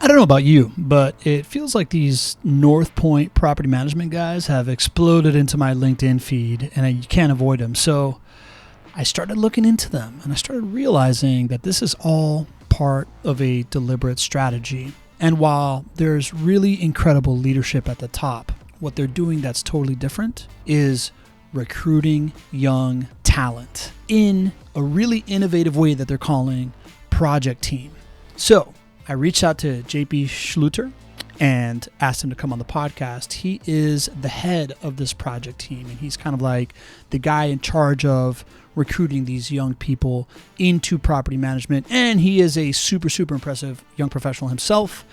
I don't know about you, but it feels like these Northpoint Property Management guys have exploded into my LinkedIn feed, and you can't avoid them. So I started looking into them, and I started realizing that this is all part of a deliberate strategy. And while there's really incredible leadership at the top, what they're doing that's totally different is recruiting young talent in a really innovative way that they're calling Project Team. So I reached out to JP Schlueter and asked him to come on the podcast. He is the head of this project team, and he's kind of like the guy in charge of recruiting these young people into property management. And he is a super, super impressive young professional himself.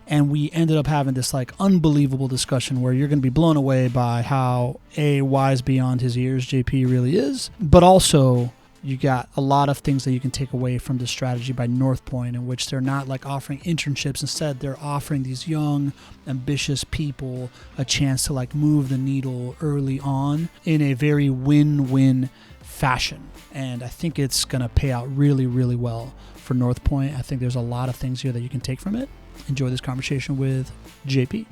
And we ended up having this like unbelievable discussion where you're going to be blown away by how wise beyond his years JP really is, but also you got a lot of things that you can take away from the strategy by Northpoint, in which they're not like offering internships. Instead, they're offering these young, ambitious people a chance to like move the needle early on in a very win-win fashion. And I think it's going to pay out really, really well for Northpoint. I think there's a lot of things here that you can take from it. Enjoy this conversation with JP.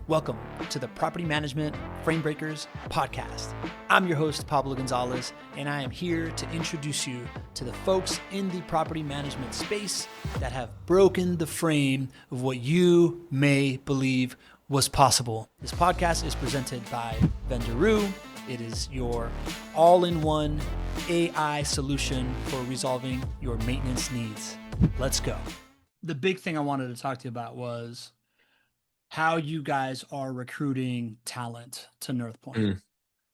Welcome to the Property Management Frame Breakers podcast. I'm your host, Pablo Gonzalez, and I am here to introduce you to the folks in the property management space that have broken the frame of what you may believe was possible. This podcast is presented by Vendoroo. It is your all-in-one AI solution for resolving your maintenance needs. Let's go. The big thing I wanted to talk to you about was how you guys are recruiting talent to Northpoint.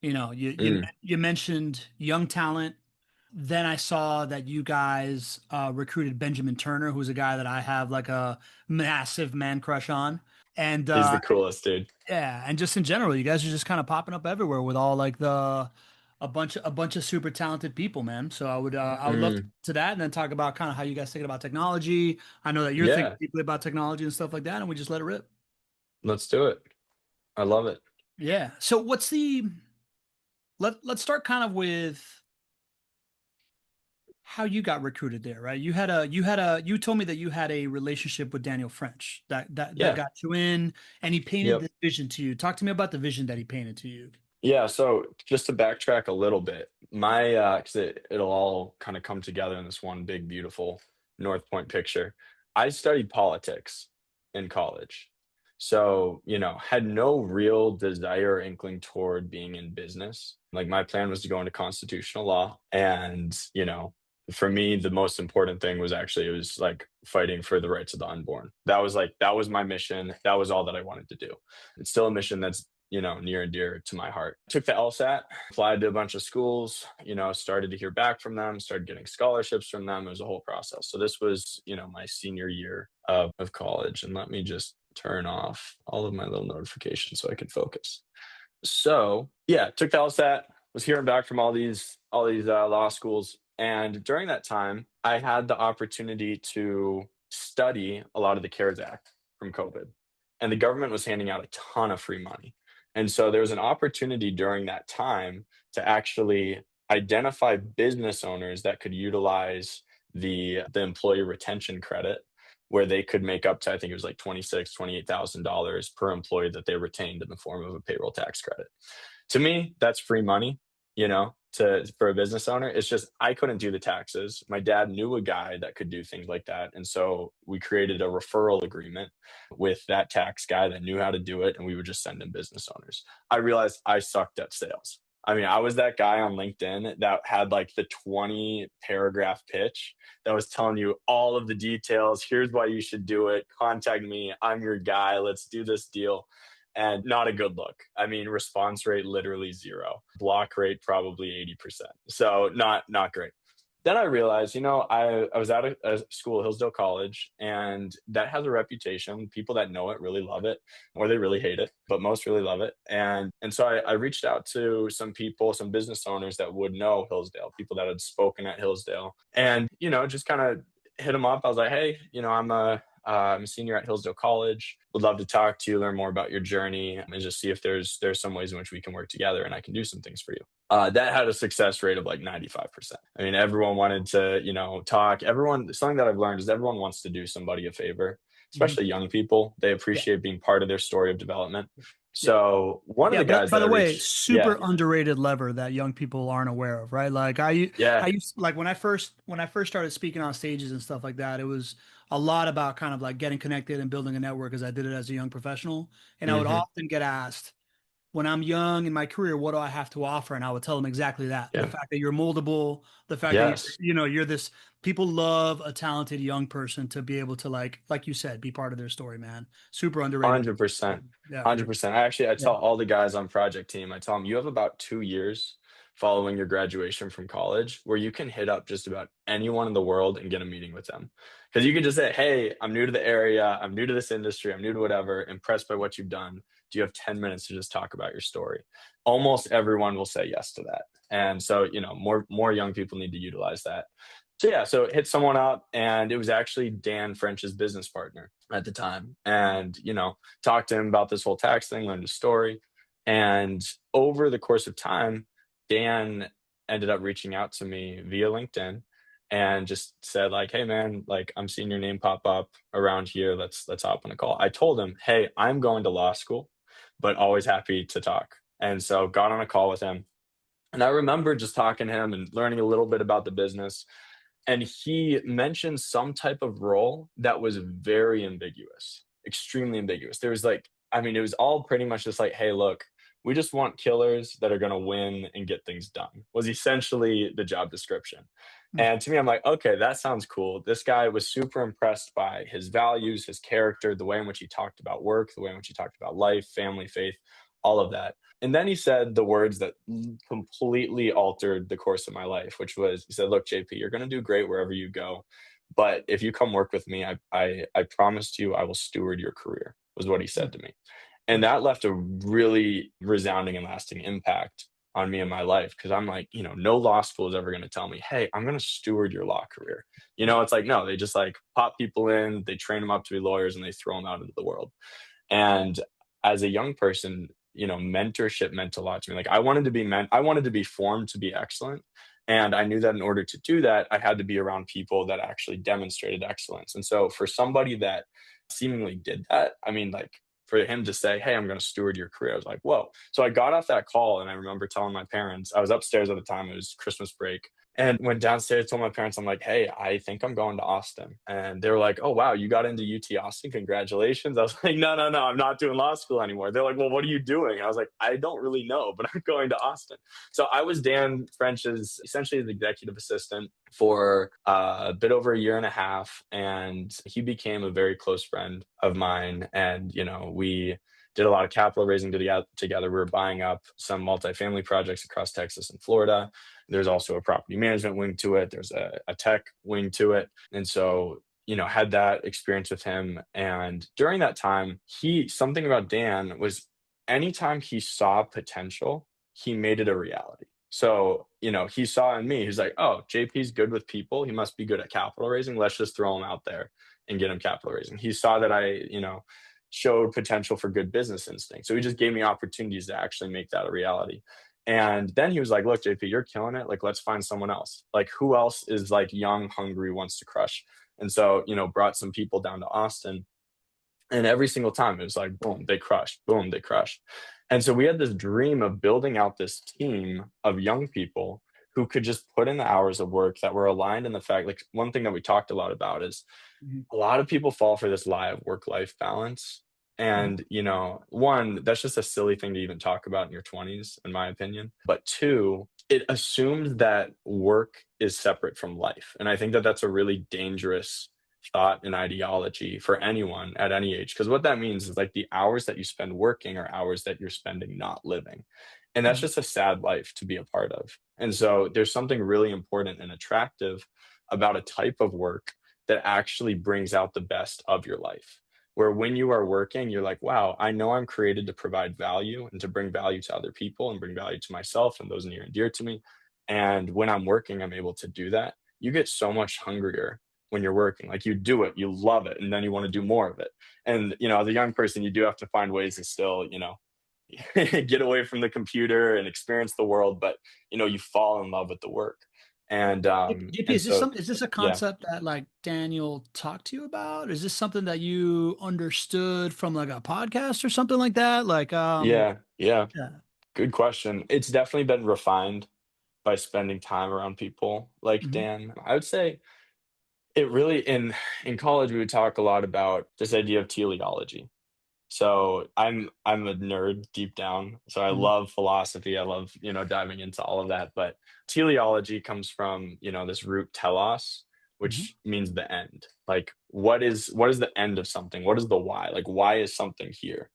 You know, you mentioned young talent. Then I saw that you guys recruited Benjamin Turner, who's a guy that I have like a massive man crush on. And he's the coolest dude. Yeah, and just in general, you guys are just kind of popping up everywhere with all like a bunch of super talented people, man. So I would love to that, and then talk about kind of how you guys thinking about technology. I know that you're thinking deeply about technology and stuff like that, and we just let it rip. Let's do it. I love it. Yeah. So what's let's start kind of with how you got recruited there, right? You told me that you had a relationship with Daniel French that got you in, and he painted this vision to you. Talk to me about the vision that he painted to you. Yeah. So just to backtrack a little bit, cause it'll all kind of come together in this one big, beautiful Northpoint picture. I studied politics in college. So, had no real desire or inkling toward being in business. Like my plan was to go into constitutional law, and, for me, the most important thing was it was like fighting for the rights of the unborn. That was my mission. That was all that I wanted to do. It's still a mission that's, near and dear to my heart. Took the LSAT, applied to a bunch of schools, started to hear back from them, started getting scholarships from them. It was a whole process. So this was, my senior year of college. And let me just turn off all of my little notifications so I can focus. So yeah, took the LSAT, was hearing back from all these law schools. And during that time, I had the opportunity to study a lot of the CARES Act from COVID. And the government was handing out a ton of free money. And so there was an opportunity during that time to actually identify business owners that could utilize the employee retention credit, where they could make up to, I think it was like $26,000, $28,000 per employee that they retained in the form of a payroll tax credit. To me, that's free money, for a business owner. It's just, I couldn't do the taxes. My dad knew a guy that could do things like that. And so we created a referral agreement with that tax guy that knew how to do it. And we would just send in business owners. I realized I sucked at sales. I mean, I was that guy on LinkedIn that had like the 20 paragraph pitch that was telling you all of the details. Here's why you should do it. Contact me. I'm your guy. Let's do this deal. And not a good look. I mean, response rate literally 0. Block rate probably 80%. So not great. Then I realized, I was at a school, Hillsdale College, and that has a reputation. People that know it really love it, or they really hate it, but most really love it. And so I reached out to some people, some business owners that would know Hillsdale, people that had spoken at Hillsdale, and, just kind of hit them up. I was like, hey, I'm a senior at Hillsdale College. Would love to talk to you, learn more about your journey, and just see if there's some ways in which we can work together and I can do some things for you. That had a success rate of like 95%. I mean, everyone wanted to, talk. Something that I've learned is everyone wants to do somebody a favor, Mhm. especially young people. They Yeah. appreciate being part of their story of development. Yeah. So one of Yeah, the but guys by that I the way, reached, super yeah, underrated lever that young people aren't aware of, right? Like I yeah, used like when I first started speaking on stages and stuff like that, it was a lot about kind of like getting connected and building a network as I did it as a young professional. And I would hmm often get asked when I'm young in my career, what do I have to offer? And I would tell them exactly that. The yeah, fact that you're moldable, the fact that yes, you're this people love a talented young person to be able to like you said, be part of their story, man. Super underrated. 100%. Yeah, for sure. 100%. I Yeah. tell all the guys on project team, I tell them, you have about 2 years following your graduation from college where you can hit up just about anyone in the world and get a meeting with them. Because you can just say, hey, I'm new to the area, I'm new to this industry, I'm new to whatever, impressed by what you've done. Do you have 10 minutes to just talk about your story? Almost everyone will say yes to that. And so, more young people need to utilize that. So yeah, so hit someone up, and it was actually Dan French's business partner at the time. And, talked to him about this whole tax thing, learned his story. And over the course of time, Dan ended up reaching out to me via LinkedIn and just said like, "Hey man, like I'm seeing your name pop up around here. Let's hop on a call." I told him, "Hey, I'm going to law school, but always happy to talk." And so got on a call with him. And I remember just talking to him and learning a little bit about the business. And he mentioned some type of role that was very ambiguous, extremely ambiguous. There was like, I mean, it was all pretty much just like, hey, look, we just want killers that are going to win and get things done, was essentially the job description. Mm. And to me, I'm like, okay, that sounds cool. This guy was super impressed by his values, his character, the way in which he talked about work, the way in which he talked about life, family, faith, all of that. And then he said the words that completely altered the course of my life, which was, he said, "Look, JP, you're going to do great wherever you go. But if you come work with me, I promised you I will steward your career," was what he Mm. said to me. And that left a really resounding and lasting impact on me and my life. Cause I'm like, no law school is ever going to tell me, hey, I'm going to steward your law career. It's like, no, they just like pop people in, they train them up to be lawyers, and they throw them out into the world. And as a young person, mentorship meant a lot to me. Like I wanted to be formed to be excellent. And I knew that in order to do that, I had to be around people that actually demonstrated excellence. And so for somebody that seemingly did that, I mean, like for him to say, "Hey, I'm going to steward your career," I was like, whoa. So I got off that call, and I remember telling my parents, I was upstairs at the time, it was Christmas break, and went downstairs, told my parents, I'm like, "Hey, I think I'm going to Austin." And they were like, "Oh, wow, you got into UT Austin. Congratulations." I was like, "No, no, no, I'm not doing law school anymore." They're like, "Well, what are you doing?" And I was like, "I don't really know, but I'm going to Austin." So I was Dan French's essentially the executive assistant for a bit over a year and a half. And he became a very close friend of mine. And, we did a lot of capital raising together. We were buying up some multifamily projects across Texas and Florida. There's also a property management wing to it. There's a tech wing to it. And so, had that experience with him. And during that time, something about Dan was anytime he saw potential, he made it a reality. So, he saw in me, he's like, "Oh, JP's good with people. He must be good at capital raising. Let's just throw him out there and get him capital raising." He saw that I, showed potential for good business instinct. So he just gave me opportunities to actually make that a reality. And then he was like, "Look, JP, you're killing it. Like, let's find someone else. Like, who else is like young, hungry, wants to crush?" And so, brought some people down to Austin. And every single time it was like, boom, they crushed, boom, they crushed. And so we had this dream of building out this team of young people who could just put in the hours of work that were aligned in the fact, like one thing that we talked a lot about is Mhm. a lot of people fall for this lie of work-life balance. Mhm. And, one, that's just a silly thing to even talk about in your 20s, in my opinion. But two, it assumes that work is separate from life. And I think that that's a really dangerous thought and ideology for anyone at any age. Because what that means is like the hours that you spend working are hours that you're spending not living. And that's Mhm. just a sad life to be a part of. And so there's something really important and attractive about a type of work that actually brings out the best of your life. Where when you are working, you're like, wow, I know I'm created to provide value and to bring value to other people and bring value to myself and those near and dear to me. And when I'm working, I'm able to do that. You get so much hungrier when you're working. Like you do it, you love it, and then you want to do more of it. And, as a young person, you do have to find ways to still, get away from the computer and experience the world, but you fall in love with the work. And JP, and so is this a yeah, concept that like Daniel talked to you about? Is this something that you understood from like a podcast or something like that? Like, yeah, yeah. good question. It's definitely been refined by spending time around people like Hmm. Dan. I would say it really in college we would talk a lot about this idea of teleology. So I'm a nerd deep down. So I Hmm. love philosophy. I love, diving into all of that. But teleology comes from, this root telos, Hmm. which means the end. Like what is the end of something? What is the why? Like why is something here?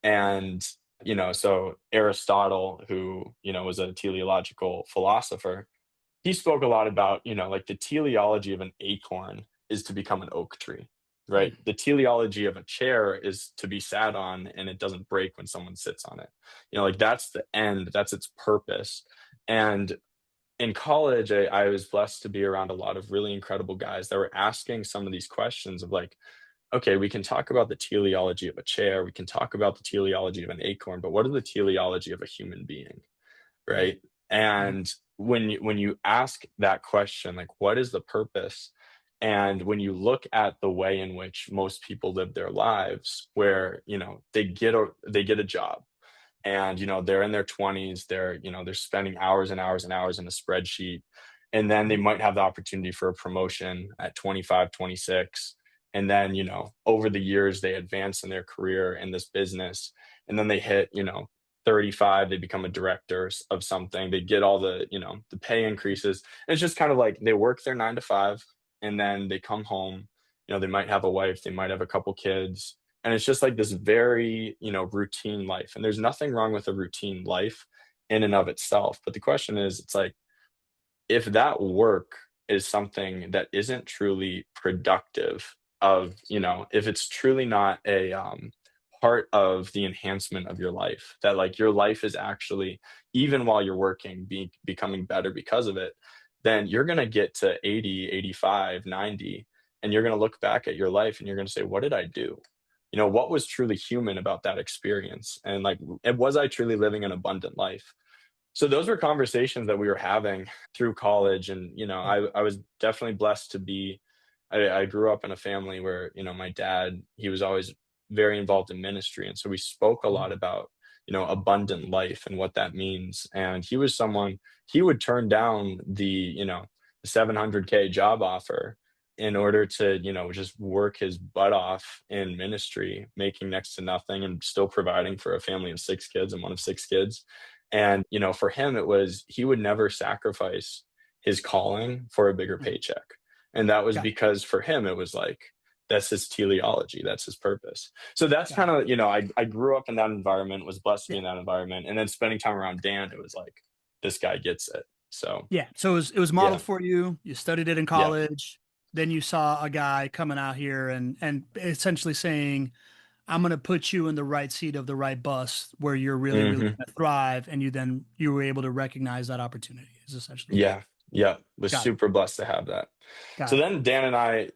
And, so Aristotle, who, was a teleological philosopher, he spoke a lot about, like the teleology of an acorn is to become an oak tree, right? The teleology of a chair is to be sat on and it doesn't break when someone sits on it. Like that's the end, that's its purpose. And in college, I was blessed to be around a lot of really incredible guys that were asking some of these questions of like, okay, we can talk about the teleology of a chair, we can talk about the teleology of an acorn, but what is the teleology of a human being? Right. Right? And when you ask that question, like what is the purpose? And when you look at the way in which most people live their lives, where they get a job, and they're in their 20s, they're spending hours and hours and hours in a spreadsheet, and then they might have the opportunity for a promotion at 25, 26, and then over the years they advance in their career in this business, and then they hit 35, they become a director of something, they get all the pay increases, and it's just kind of like they work their 9 to 5, and then they come home, they might have a wife, they might have a couple kids, and it's just like this very routine life, and there's nothing wrong with a routine life in and of itself, but the question is, it's like, if that work is something that isn't truly productive, if it's truly not a part of the enhancement of your life, that like your life is actually, even while you're working, becoming better because of it, then you're going to get to 80, 85, 90, and you're going to look back at your life and you're going to say, what did I do? What was truly human about that experience? And like, was I truly living an abundant life? So those were conversations that we were having through college, and I was definitely blessed to be. I grew up in a family where my dad, he was always very involved in ministry, and so we spoke a lot about abundant life and what that means. And he was someone, he would turn down the 700K job offer in order to just work his butt off in ministry, making next to nothing and still providing for a family of 6 kids and one of 6 kids. And, for him, it was, he would never sacrifice his calling for a bigger Hmm. paycheck. And that was Got because for him, it was like, that's his teleology, that's his purpose. So that's got kind it. of, I grew up in that environment, was blessed to be Yeah. in that environment. And then spending time around Dan, it was like, this guy gets it. So, Yeah. So it was modeled yeah, for you. You studied it in yeah. college. Then you saw a guy coming out here and essentially saying, I'm going to put you in the right seat of the right bus where you're really, really Hmm. going to thrive. And you were able to recognize that opportunity is essentially what. Yeah, yeah, was Got it. super blessed to have that. So Got it. then Dan and I,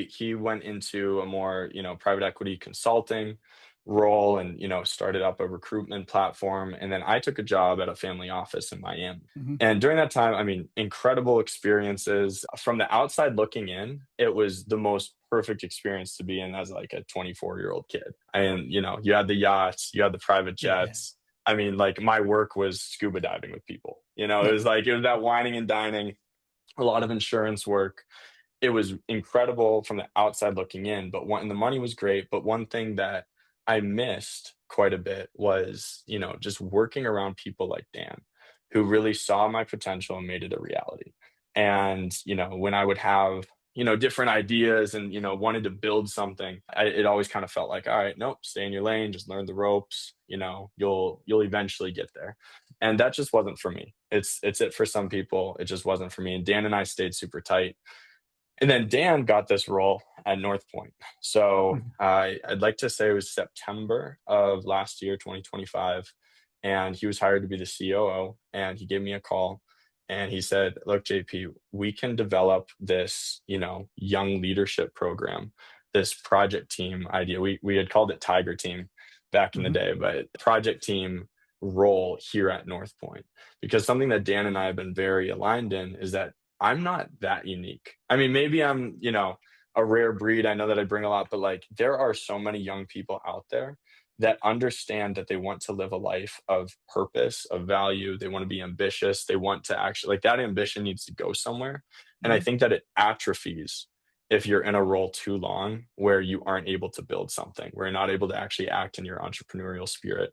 he went into a more, private equity consulting role, and, started up a recruitment platform. And then I took a job at a family office in Miami. Hmm. And during that time, I mean, incredible experiences. From the outside looking in, it was the most perfect experience to be in as like a 24-year-old kid. And, you had the yachts, you had the private Yeah. Yeah. jets. I mean, like my work was scuba diving with people. It Yep. was like, it was that whining and dining, a lot of insurance work. It was incredible from the outside looking in, but and the money was great. But one thing that I missed quite a bit was, just working around people like Dan, who really saw my potential and made it a reality. And, when I would have, different ideas and, wanted to build something, it always kind of felt like, all right, nope, stay in your lane, just learn the ropes, you'll eventually get there. And that just wasn't for me. It's it for some people. It just wasn't for me. And Dan and I stayed super tight, and then Dan got this role at Northpoint. So Mhm. I'd like to say it was September of last year, 2025. And he was hired to be the COO. And he gave me a call and he said, look, JP, we can develop this, young leadership program, this project team idea. We had called it Tiger Team. back in the Mhm. day, but project team role here at Northpoint. Because something that Dan and I have been very aligned in is that I'm not that unique. I mean, maybe I'm, a rare breed. I know that I bring a lot, but like there are so many young people out there that understand that they want to live a life of purpose, of value. They want to be ambitious. They want to actually, like, that ambition needs to go somewhere. And I Mhm. think that it atrophies if you're in a role too long where you aren't able to build something, where you're not able to actually act in your entrepreneurial spirit.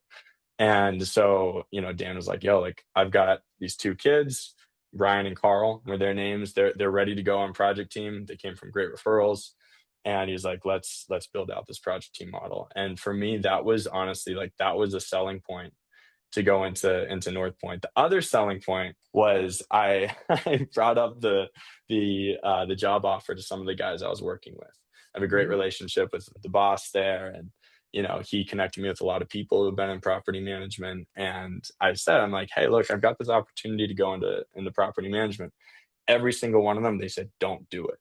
And so, Dan was like, yo, like I've got these two kids, Ryan and Carl were their names. They're ready to go on project team. They came from great referrals. And he's like, let's build out this project team model. And for me, that was honestly like that was a selling point to go into Northpoint. The other selling point was I I brought up the job offer to some of the guys I was working with. I have a great Mhm. relationship with the boss there, and he connected me with a lot of people who've been in property management. And I said, I'm like, hey, look, I've got this opportunity to go into property management. Every single one of them, they said, don't do it.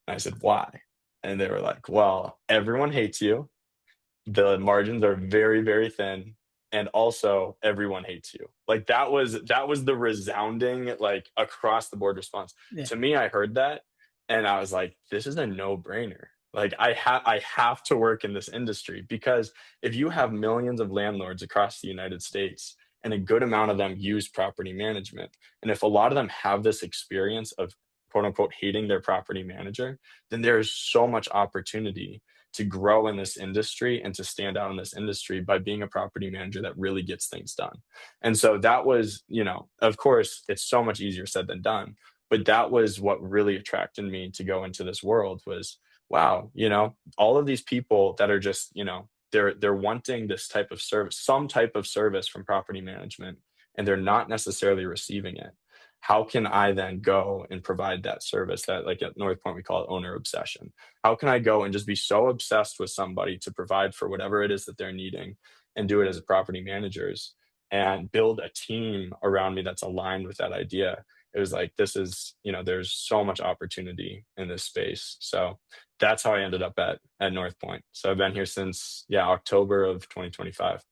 And I said, why? And they were like, well, everyone hates you, the margins are very, very thin, and also everyone hates you. Like that was the resounding, like, across the board response. Yeah. To me, I heard that and I was like, this is a no-brainer. Like I have to work in this industry, because if you have millions of landlords across the United States and a good amount of them use property management, and if a lot of them have this experience of quote unquote hating their property manager, then there's so much opportunity to grow in this industry and to stand out in this industry by being a property manager that really gets things done. And so that was, of course, it's so much easier said than done, but that was what really attracted me to go into this world was, wow, all of these people that are just, they're wanting this type of service, some type of service from property management, and they're not necessarily receiving it. How can I then go and provide that service that, like, at Northpoint, we call it owner obsession? How can I go and just be so obsessed with somebody to provide for whatever it is that they're needing and do it as a property managers and build a team around me that's aligned with that idea? It was like, this is, there's so much opportunity in this space. So that's how I ended up at Northpoint. So I've been here since, yeah, October of 2025.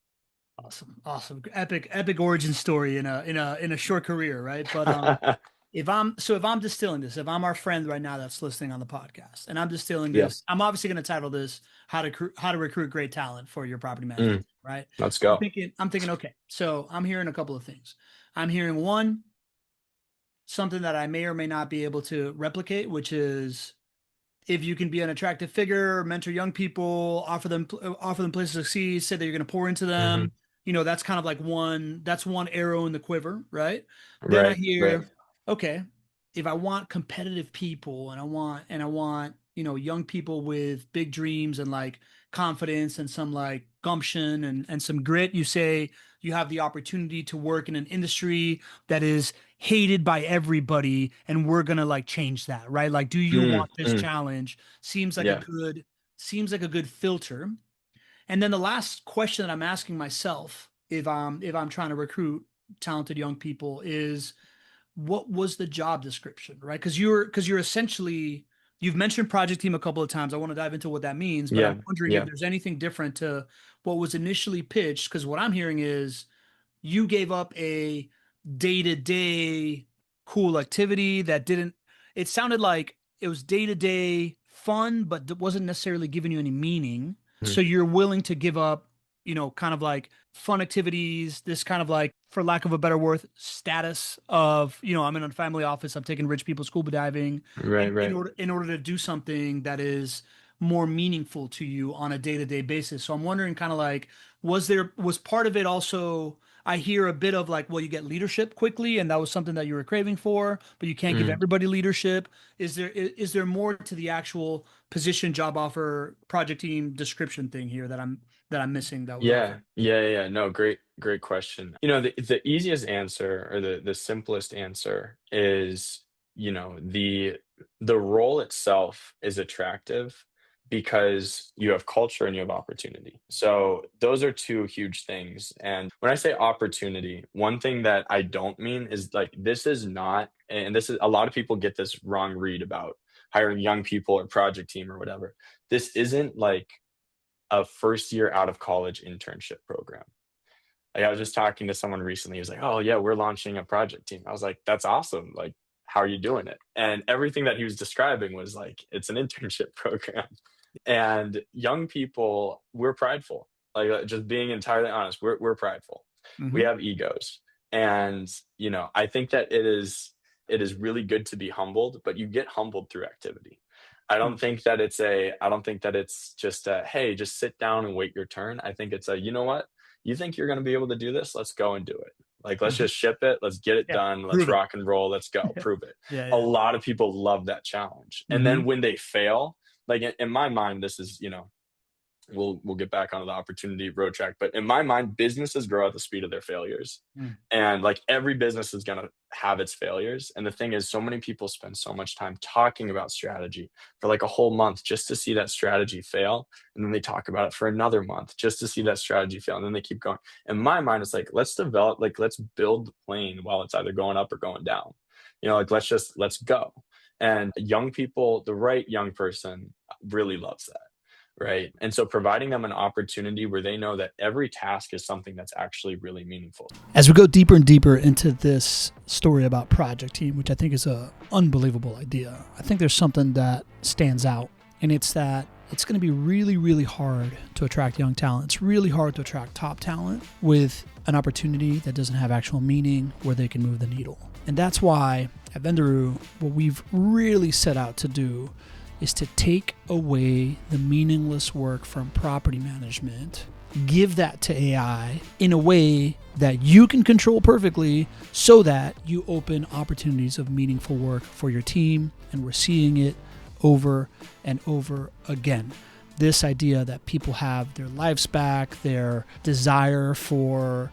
Awesome. Awesome. Epic origin story in a short career, right? But if I'm distilling this, if I'm our friend right now that's listening on the podcast, and I'm distilling Yeah. this, I'm obviously going to title this how to recruit great talent for your property management Mm, team, right? let's I'm go. thinking, I'm thinking, okay, so I'm hearing a couple of things. I'm hearing one, something that I may or may not be able to replicate, which is if you can be an attractive figure, mentor young people, offer them places to succeed, say that you're going to pour into Hmm. them, that's kind of like one arrow in the quiver, right? Then I Right. Right. hear, okay, if I want competitive people and I want, young people with big dreams and like confidence and some like gumption and some grit, you say you have the opportunity to work in an industry that is hated by everybody and we're gonna like change that, right? Like, do you Mm, want this mm, challenge? yeah. Seems like a good filter. And then the last question that I'm asking myself if I'm trying to recruit talented young people is what was the job description, right? Because you're essentially, you've mentioned project team a couple of times. I want to dive into what that means, but I'm Yeah. wondering if Yeah. there's anything different to what was initially pitched, because what I'm hearing is you gave up a day-to-day cool activity that didn't, it sounded like it was day-to-day fun but wasn't necessarily giving you any meaning, Mhm. so you're willing to give up, kind of like fun activities, this kind of like, for lack of a better word, status of, I'm in a family office, I'm taking rich people scuba diving Right. in Right. order to do something that is more meaningful to you on a day-to-day basis. So I'm wondering, kind of like, was part of it also, I hear a bit of like, well, you get leadership quickly, and that was something that you were craving for, but you can't give Mhm. everybody leadership. Is there more to the actual position, job offer, project team description thing here that I'm missing that was offered? Yeah, yeah, yeah. Yeah. No, great question. The easiest answer, or the simplest answer is, the role itself is attractive because you have culture and you have opportunity. So those are two huge things. And when I say opportunity, one thing that I don't mean is like, this is not, and this is, a lot of people get this wrong read about hiring young people or project team or whatever. This isn't like a first year out of college internship program. Like, I was just talking to someone recently. He was like, "Oh yeah, we're launching a project team." I was like, "That's awesome. Like, how are you doing it?" And everything that he was describing was like, it's an internship program. And young people, we're prideful. Like, just being entirely honest, we're prideful. We Hmm. have egos. And, I think that it is really good to be humbled, but you get humbled through activity. I don't think that it's just a, hey, just sit down and wait your turn. I think it's a, you know what? You think you're going to be able to do this? Let's go and do it. Like, let's Hmm. just ship it. Let's get it Yeah. done. Let's Prove it. rock and roll. Let's go. Prove it. Yeah. A Yeah. lot of people love that challenge. And Hmm. then when they fail, like in my mind, this is, we'll get back onto the opportunity road track. But in my mind, businesses grow at the speed of their failures. Mm. And like every business is going to have its failures. And the thing is, so many people spend so much time talking about strategy for like a whole month just to see that strategy fail. And then they talk about it for another month just to see that strategy fail. And then they keep going. In my mind, it's like, let's build the plane while it's either going up or going down. Like, let's go. And young people, the right young person really loves that. Right. And so providing them an opportunity where they know that every task is something that's actually really meaningful. As we go deeper and deeper into this story about Project Team, which I think is a unbelievable idea, I think there's something that stands out, and it's that it's going to be really, really hard to attract young talent. It's really hard to attract top talent with an opportunity that doesn't have actual meaning where they can move the needle. And that's why at Vendoroo, what we've really set out to do is to take away the meaningless work from property management, give that to AI in a way that you can control perfectly so that you open opportunities of meaningful work for your team. And we're seeing it over and over again. This idea that people have their lives back, their desire for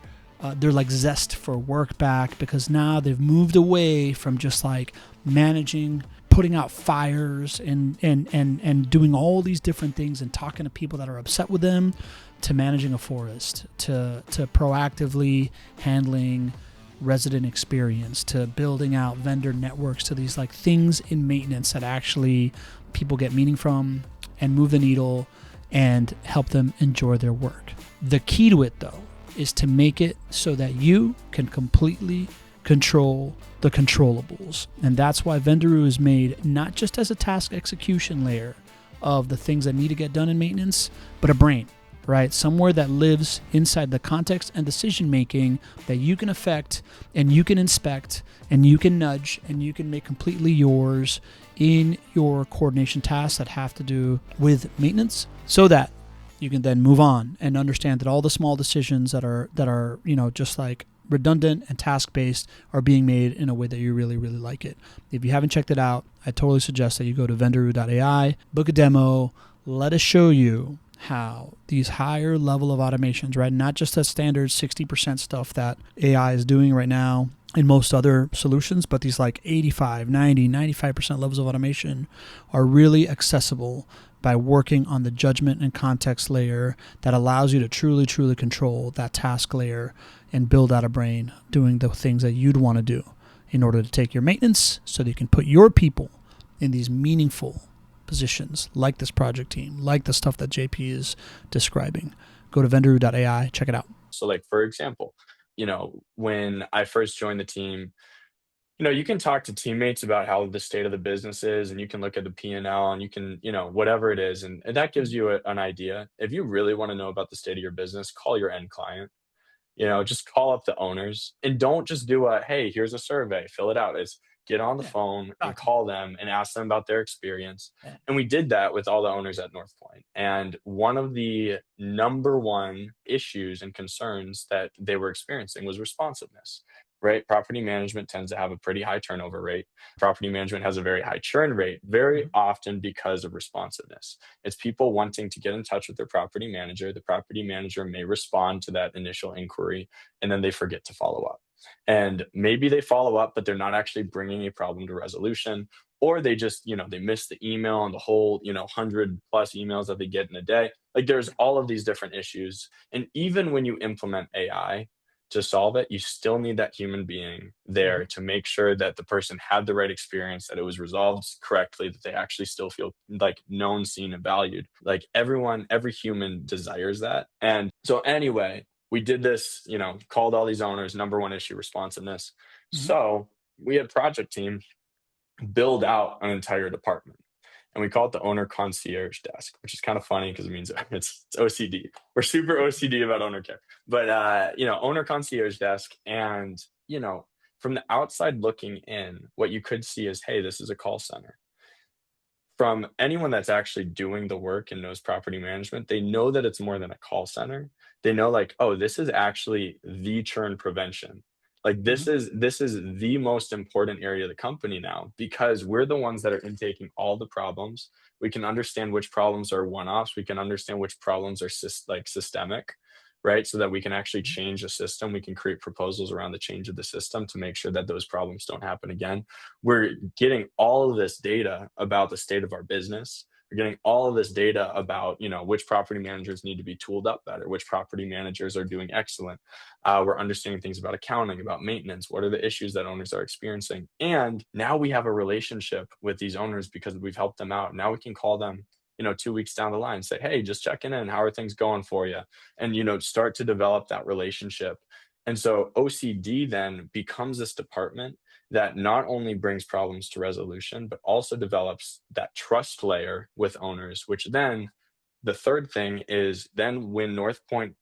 their like zest for work back, because now they've moved away from just like managing, putting out fires and doing all these different things and talking to people that are upset with them, to managing a forest, to proactively handling resident experience, to building out vendor networks, to these like things in maintenance that actually people get meaning from and move the needle and help them enjoy their work. The key to it, though, is to make it so that you can completely control the controllables. And that's why Vendoroo is made not just as a task execution layer of the things that need to get done in maintenance, but a brain, right? Somewhere that lives inside the context and decision making that you can affect and you can inspect and you can nudge and you can make completely yours in your coordination tasks that have to do with maintenance, so that you can then move on and understand that all the small decisions that are just like redundant and task-based are being made in a way that you really, really like it. If you haven't checked it out, I totally suggest that you go to vendoroo.ai, book a demo, let us show you how these higher level of automations, right? Not just the standard 60% stuff that AI is doing right now in most other solutions, but these like 85, 90, 95% levels of automation are really accessible by working on the judgment and context layer that allows you to truly, truly control that task layer and build out a brain doing the things that you'd want to do in order to take your maintenance so that you can put your people in these meaningful positions like this project team, like the stuff that JP is describing. Go to vendoroo.ai, check it out. So like, for example, when I first joined the team, you can talk to teammates about how the state of the business is, and you can look at the P&L and L, and you can, whatever it is. And that gives you an idea. If you really want to know about the state of your business, call your end client. Just call up the owners, and don't just do a, hey, here's a survey, fill it out. It's get on the Yeah, phone and talk to me. call them and ask them about their experience. Yeah. And we did that with all the owners at Northpoint. And one of the number one issues and concerns that they were experiencing was responsiveness. Right? Property management tends to have a pretty high turnover rate. Property management has a very high churn rate, very often because of responsiveness. It's people wanting to get in touch with their property manager. The property manager may respond to that initial inquiry, and then they forget to follow up. And maybe they follow up, but they're not actually bringing a problem to resolution, or they just, they miss the email and the whole, 100 plus emails that they get in a day. Like, there's all of these different issues. And even when you implement AI to solve it, you still need that human being there to make sure that the person had the right experience, that it was resolved correctly, that they actually still feel like known, seen, and valued. Like everyone, every human desires that. And so anyway, we did this, called all these owners, number one issue, responsiveness. Mhm. So we had project team build out an entire department. And we call it the owner concierge desk, which is kind of funny because it means it's OCD. We're super OCD about owner care, but owner concierge desk, and from the outside looking in, what you could see is, hey, this is a call center. From anyone that's actually doing the work and knows property management, they know that it's more than a call center. They know like, oh, this is actually the churn prevention. Like this Mhm. is this is the most important area of the company now because we're the ones that are intaking all the problems. We can understand which problems are one-offs. We can understand which problems are systemic, right? So that we can actually change the system. We can create proposals around the change of the system to make sure that those problems don't happen again. We're getting all of this data about the state of our business. We're getting all of this data about, which property managers need to be tooled up better, which property managers are doing excellent. We're understanding things about accounting, about maintenance. What are the issues that owners are experiencing? And now we have a relationship with these owners because we've helped them out. Now we can call them, 2 weeks down the line, say, hey, just checking in. How are things going for you? And, start to develop that relationship. And so OCD then becomes this department that not only brings problems to resolution, but also develops that trust layer with owners, which then the third thing is then when Northpoint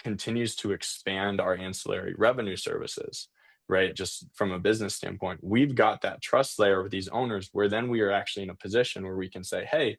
continues to expand our ancillary revenue services, right? Just from a business standpoint, we've got that trust layer with these owners where then we are actually in a position where we can say, hey,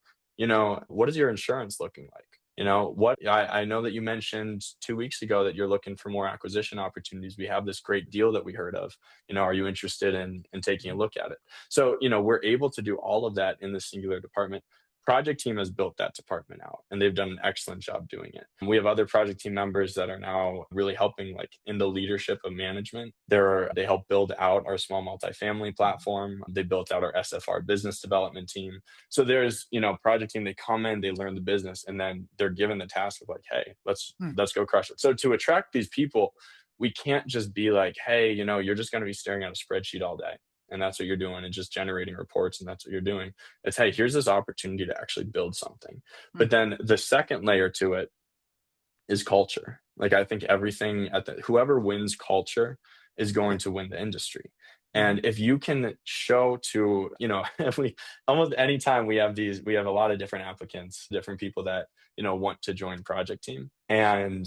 what is your insurance looking like? What I know that you mentioned 2 weeks ago that you're looking for more acquisition opportunities. We have this great deal that we heard of. Are you interested in taking a look at it? So, we're able to do all of that in the singular department. Project team has built that department out and they've done an excellent job doing it. We have other project team members that are now really helping like in the leadership of management. They help build out our small multifamily platform. They built out our SFR business development team. So there's, project team, they come in, they learn the business, and then they're given the task of like, hey, let's go crush it. So to attract these people, we can't just be like, hey, you're just going to be staring at a spreadsheet all day. And that's what you're doing and just generating reports. And that's what you're doing. It's, hey, here's this opportunity to actually build something. But then the second layer to it is culture. Like I think everything whoever wins culture is going to win the industry. And if you can show to, if we almost anytime we have a lot of different applicants, different people that, want to join project team. And,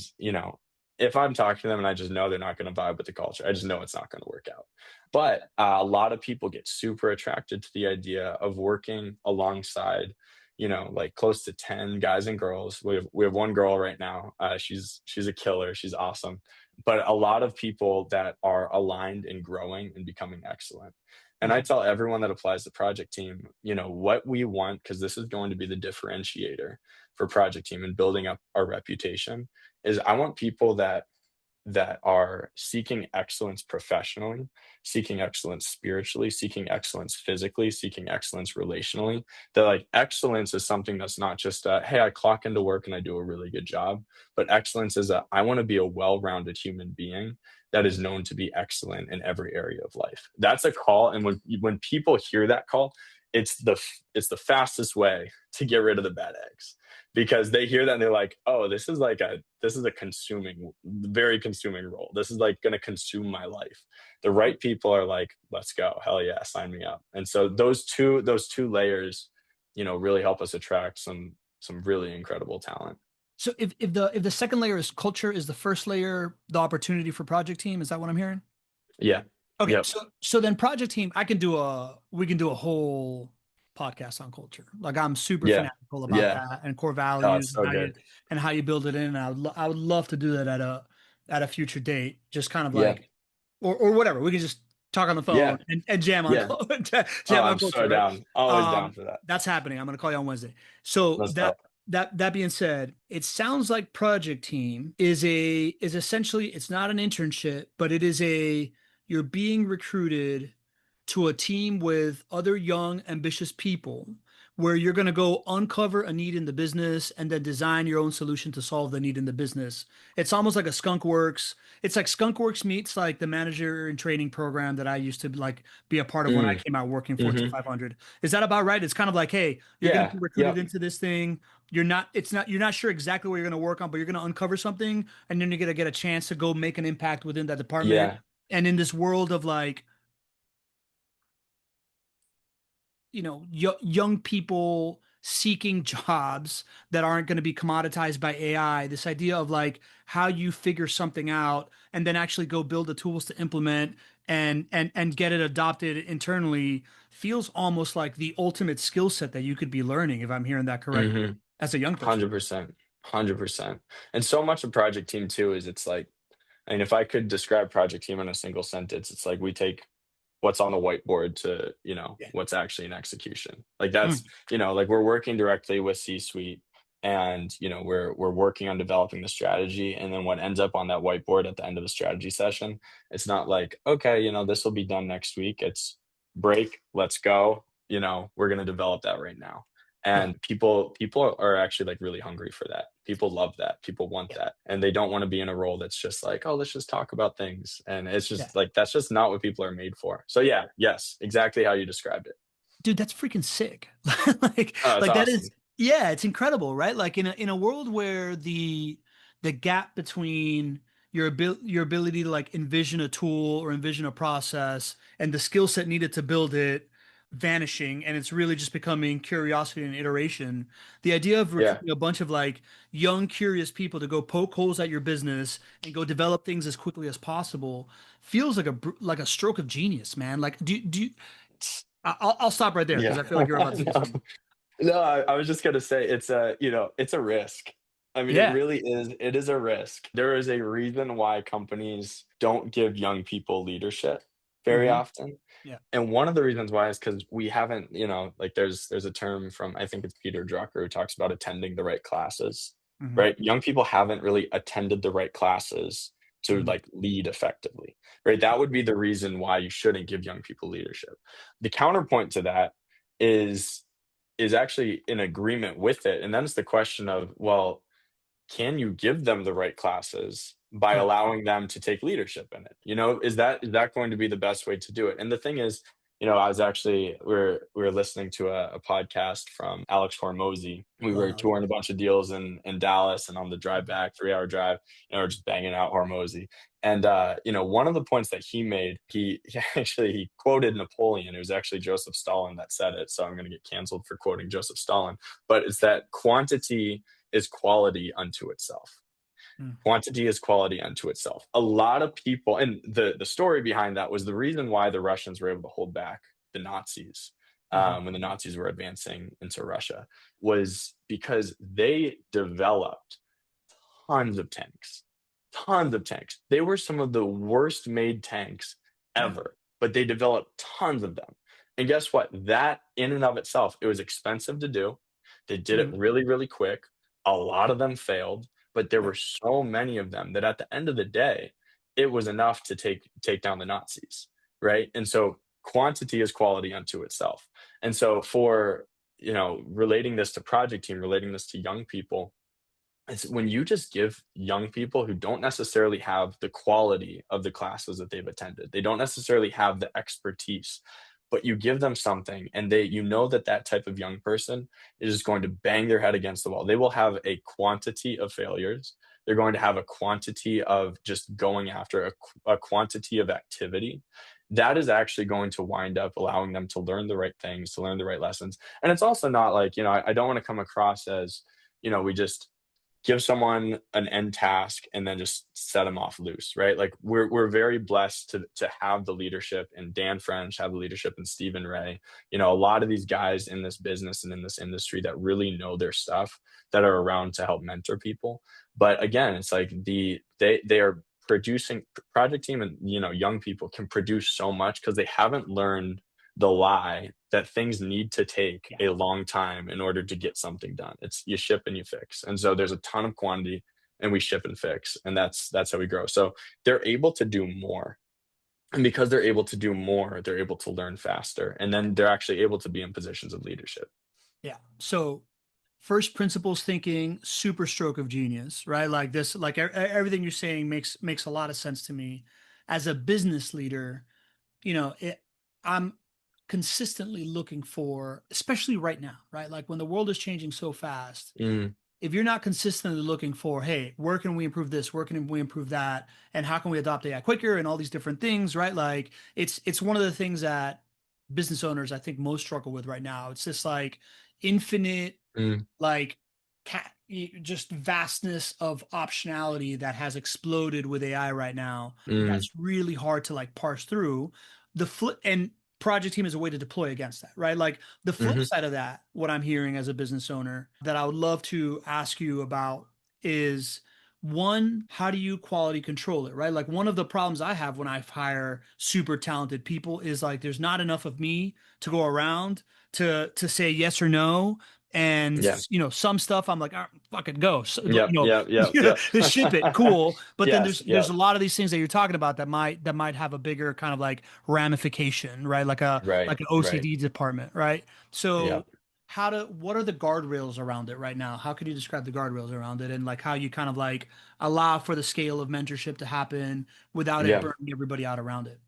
if I'm talking to them and I just know they're not going to vibe with the culture, I just know it's not going to work out. But a lot of people get super attracted to the idea of working alongside, like close to 10 guys and girls. We have one girl right now. She's a killer. She's awesome. But a lot of people that are aligned and growing and becoming excellent. And I tell everyone that applies to project team, what we want, because this is going to be the differentiator for project team and building up our reputation, is I want people that are seeking excellence professionally, seeking excellence spiritually, seeking excellence physically, seeking excellence relationally. That like excellence is something that's not just hey, I clock into work and I do a really good job, but excellence is I want to be a well-rounded human being that is known to be excellent in every area of life. That's a call, and when people hear that call, it's the fastest way to get rid of the bad eggs because they hear that and they're like, oh, this is a consuming, very consuming role. This is like going to consume my life. The right people are like, let's go, hell yeah, sign me up. And so those two layers, really help us attract some really incredible talent. So if the second layer is culture, is the first layer the opportunity for project team? Is that what I'm hearing? Yeah. Okay, Yep. so then project team, we can do a whole podcast on culture. Like I'm super Yeah. fanatical about Yeah. that and core Oh, values it's so good. and how you build it in. And I would love to do that at a future date. Just kind of Yeah. like or whatever. We can just talk on the phone Yeah. and jam on Yeah. Oh, jam on I'm culture, so right? down. Always down for that. That's happening. I'm gonna call you on Wednesday. So Let's go. that being said, it sounds like project team is essentially it's not an internship, but it is you're being recruited to a team with other young, ambitious people where you're going to go uncover a need in the business and then design your own solution to solve the need in the business. It's almost like a skunk works. It's like skunk works meets like the manager and training program that I used to like be a part of when I Mm, came out working Fortune hmm 500. Is that about right? It's kind of like, hey, you're going to Yeah. be recruited Yep. into this thing. You're not sure exactly what you're going to work on, but you're going to uncover something, and then you're going to get a chance to go make an impact within that department. Yeah. And in this world of like, young people seeking jobs that aren't going to be commoditized by AI, this idea of like how you figure something out and then actually go build the tools to implement and get it adopted internally feels almost like the ultimate skill set that you could be learning, if I'm hearing that correctly, hmm as a young person. 100%. 100%. And so much of Project Team too is it's like, I mean, if I could describe Project Team in a single sentence, it's like we take what's on the whiteboard to, Yeah. what's actually in execution. Like Mm. that's, like we're working directly with C-suite and, we're working on developing the strategy. And then what ends up on that whiteboard at the end of the strategy session, it's not like, okay, this will be done next week. It's break, let's go. We're going to develop that right now. Yeah. And people are actually like really hungry for that. People love that. People want Yeah. that. And they don't want to be in a role that's just like, oh, let's just talk about things. And it's Yeah. just like that's just not what people are made for. So yeah, yes, exactly how you described it. Dude, that's freaking sick. like Oh, it's like that is, awesome. yeah, it's incredible, right? Like in a world where the gap between your ability to like envision a tool or envision a process and the skill set needed to build it vanishing, and it's really just becoming curiosity and iteration. The idea of Yeah. recruiting a bunch of like young curious people to go poke holes at your business and go develop things as quickly as possible feels like a stroke of genius, man. Like do you, I'll stop right there because Yeah. I feel like you're about to say No, something. no, I was just gonna say it's a risk. I mean, it Yeah. really is. It is a risk. There is a reason why companies don't give young people leadership very Hmm. often. Yeah. And one of the reasons why is because we haven't, like there's a term from I think it's Peter Drucker who talks about attending the right classes, Hmm. right? Young people haven't really attended the right classes to Hmm. like lead effectively, right? That would be the reason why you shouldn't give young people leadership. The counterpoint to that is is actually in agreement with it. And then it's the question of, well, can you give them the right classes by Correct. allowing them to take leadership in it? Is that going to be the best way to do it? And the thing is, I was actually we were listening to a podcast from Alex Hormozy. We were Love. touring a bunch of deals in Dallas, and on the drive back, 3 hour drive, we're just banging out Hormozy. And one of the points that he made, he quoted Napoleon. It was actually Joseph Stalin that said it. So I'm going to get canceled for quoting Joseph Stalin. But it's that quantity is quality unto itself. Mm. Quantity is quality unto itself. A lot of people, and the story behind that was the reason why the Russians were able to hold back the Nazis Hmm. when the Nazis were advancing into Russia, was because they developed tons of tanks, tons of tanks. They were some of the worst made tanks Yeah. ever, but they developed tons of them. And guess what? That in and of itself, it was expensive to do. They did it Hmm. really, really quick. A lot of them failed, but there Yeah. were so many of them that at the end of the day, it was enough to take down the Nazis, right? And so quantity is quality unto itself. And so for relating this to project team, relating this to young people, it's when you just give young people who don't necessarily have the quality of the classes that they've attended, they don't necessarily have the expertise, but you give them something and that type of young person is just going to bang their head against the wall. They will have a quantity of failures. They're going to have a quantity of just going after a quantity of activity that is actually going to wind up allowing them to learn the right things, to learn the right lessons. And it's also not like, I don't want to come across as, we just give someone an end task and then just set them off loose, right? Like we're very blessed to have the leadership and Dan French, have the leadership and Stephen Ray. A lot of these guys in this business and in this industry that really know their stuff, that are around to help mentor people. But again, it's like they are producing project team, and young people can produce so much because they haven't learned the lie that things need to take Yeah. a long time in order to get something done. It's you ship and you fix. And so there's a ton of quantity and we ship and fix. And that's how we grow. So they're able to do more. And because they're able to do more, they're able to learn faster. And then they're actually able to be in positions of leadership. Yeah. So first principles thinking, super stroke of genius, right? Like this, like everything you're saying makes a lot of sense to me. As a business leader, I'm consistently looking for, especially right now, right? Like when the world is changing so fast, Mm, if you're not consistently looking for, hey, where can we improve this? Where can we improve that? And how can we adopt AI quicker and all these different things, right? Like it's one of the things that business owners I think most struggle with right now. It's just like infinite, mm, like just vastness of optionality that has exploded with AI right now. mm, That's really hard to like parse through. The flip and project team is a way to deploy against that, right? Like the flip hmm side of that, what I'm hearing as a business owner that I would love to ask you about is one, how do you quality control it, right? Like one of the problems I have when I hire super talented people is like there's not enough of me to go around to say yes or no. And Yeah. some stuff I'm like, fucking go, so, Yep. Yep. Yep. Yep. ship it, cool. But then Yes. there's Yep. a lot of these things that you're talking about that might have a bigger kind of like ramification, right? Like a Right. like an Right. OCD department, right? So Yep. what are the guardrails around it right now? How could you describe the guardrails around it and like how you kind of like allow for the scale of mentorship to happen without it Yeah. burning everybody out around it?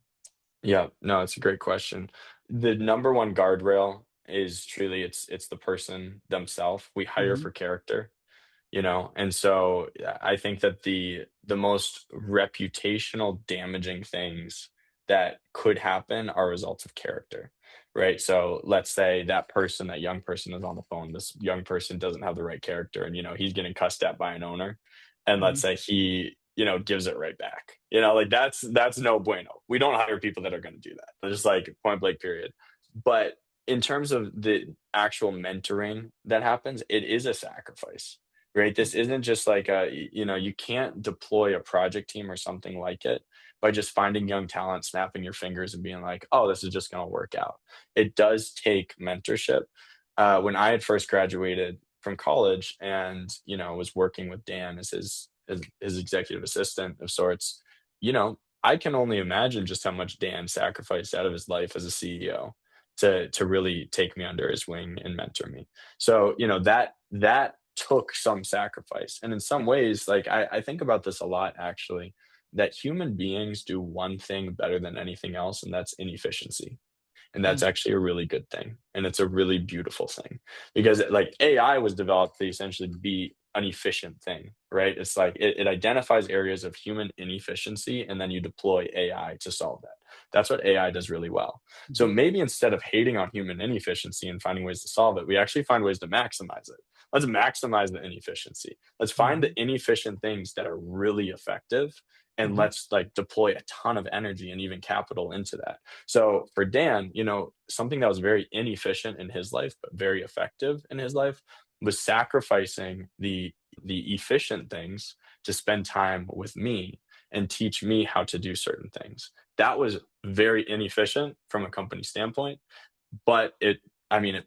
Yeah. No, it's a great question. The number one guardrail is truly it's the person themselves. We hire Hmm. for character. And so I think that the most reputational damaging things that could happen are results of character, right? So let's say that young person is on the phone, this young person doesn't have the right character, and he's getting cussed at by an owner, and let's Hmm. say he gives it right back. Like that's no bueno. We don't hire people that are going to do that, just like point blank period. But in terms of the actual mentoring that happens, it is a sacrifice, right? This isn't just like you can't deploy a project team or something like it by just finding young talent, snapping your fingers and being like, oh, this is just going to work out. It does take mentorship. When I had first graduated from college and, was working with Dan as his executive assistant of sorts, I can only imagine just how much Dan sacrificed out of his life as a CEO to really take me under his wing and mentor me. So, that took some sacrifice. And in some Yeah. ways, like I think about this a lot actually, that human beings do one thing better than anything else, and that's inefficiency. And that's Mm. actually a really good thing. And it's a really beautiful thing because like AI was developed to essentially be an efficient thing, right? It's like it identifies areas of human inefficiency and then you deploy AI to solve that. That's what AI does really well. So Mhm. maybe instead of hating on human inefficiency and finding ways to solve it, we actually find ways to maximize it. Let's maximize the inefficiency. Let's find the Mhm. inefficient things that are really effective and Mhm. let's like deploy a ton of energy and even capital into that. So for Dan, something that was very inefficient in his life, but very effective in his life was sacrificing the efficient things to spend time with me and teach me how to do certain things. That was very inefficient from a company standpoint, but it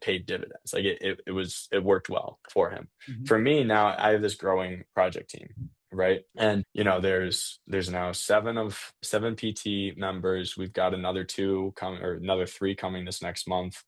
paid dividends. Like it worked well for him. Mhm. For me now, I have this growing project team, right? And there's now seven PT members. We've got another two coming or another three coming this next month.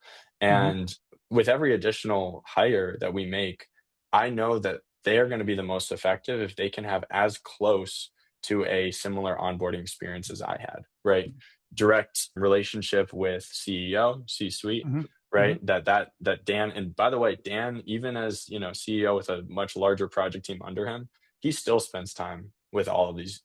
Mhm. And with every additional hire that we make, I know that they are going to be the most effective if they can have as close to a similar onboarding experience as I had, right? Direct relationship with CEO, C-suite, Mhm. Mhm. right? That Dan, and by the way, Dan, even as CEO with a much larger project team under him, he still spends time with all these